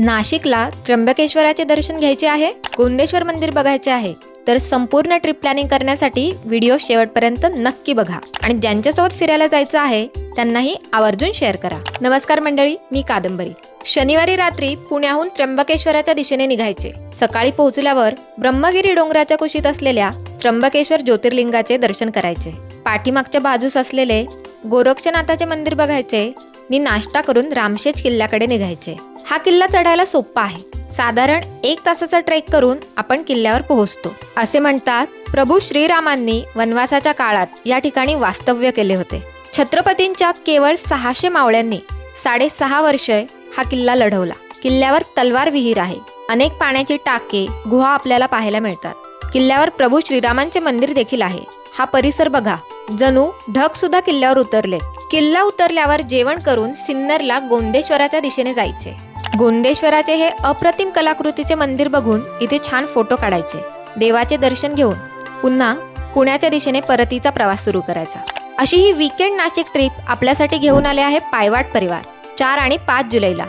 नाशिकला त्र्यंबकेश्वराचे दर्शन घ्यायचे आहे, गोंदेश्वर मंदिर बघायचे आहे, तर संपूर्ण ट्रिप प्लॅनिंग करण्यासाठी व्हिडिओ शेवटपर्यंत नक्की बघा आणि ज्यांच्यासोबत फिरायला जायचं आहे त्यांनाही आवर्जून शेअर करा। नमस्कार मंडळी, मी कादंबरी। शनिवारी रात्री पुण्याहून त्र्यंबकेश्वराच्या दिशेने निघायचे। सकाळी पोहोचल्यावर ब्रह्मगिरी डोंगराच्या कुशीत असलेल्या त्र्यंबकेश्वर ज्योतिर्लिंगाचे दर्शन करायचे। पाठीमागच्या बाजूस असलेले गोरक्षनाथाचे मंदिर बघायचे आणि नाश्ता करून रामशेज किल्ल्याकडे निघायचे। हा किल्ला चढायला सोपा आहे। साधारण 1 तासाचा ट्रेक करून आपण किल्ल्यावर पोहोचतो। असे म्हणतात प्रभू श्रीरामांनी वनवासाच्या काळात या ठिकाणी वास्तव्य केले होते। छत्रपतींच्या केवळ 600 मावळ्यांनी 6.5 वर्षे हा किल्ला लढवला। किल्ल्यावर तलवार विहीर आहे, अनेक पाण्याची टाके, गुहा आपल्याला पाहायला मिळतात। किल्ल्यावर प्रभू श्रीरामांचे मंदिर देखील आहे। हा परिसर बघा, जणू ढग सुद्धा किल्ल्यावर उतरले। किल्ला उतरल्यावर जेवण करून सिन्नरला गोंदेश्वराच्या दिशेने जायचे। गोंदेश्वराचे हे अप्रतिम कलाकृतीचे मंदिर बघून इथे छान फोटो काढायचे। देवाचे दर्शन घेऊन पुन्हा पुण्याच्या दिशेने परतीचा प्रवास सुरू करायचा। अशी ही वीकेंड नाशिक ट्रिप आपल्यासाठी घेऊन आले आहे पायवाट परिवार। 4 आणि 5 जुलैला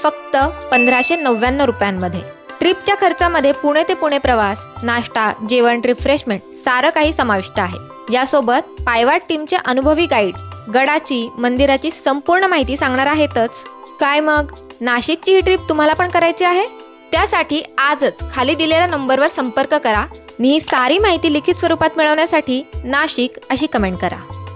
फक्त 1599 रुपयांमध्ये। ट्रिपच्या खर्चामध्ये पुणे ते पुणे प्रवास, नाश्ता, जेवण, रिफ्रेशमेंट सारं काही समाविष्ट आहे। यासोबत पायवाट टीमचे अनुभवी गाईड गडाची, मंदिराची संपूर्ण माहिती सांगणार आहेतच। काय मग नाशिकची ही ट्रिप तुम्हाला पण करायची आहे? त्यासाठी आजच खाली दिलेल्या नंबरवर संपर्क करा आणि ही सारी माहिती लिखित स्वरूपात मिळवण्यासाठी नाशिक अशी कमेंट करा।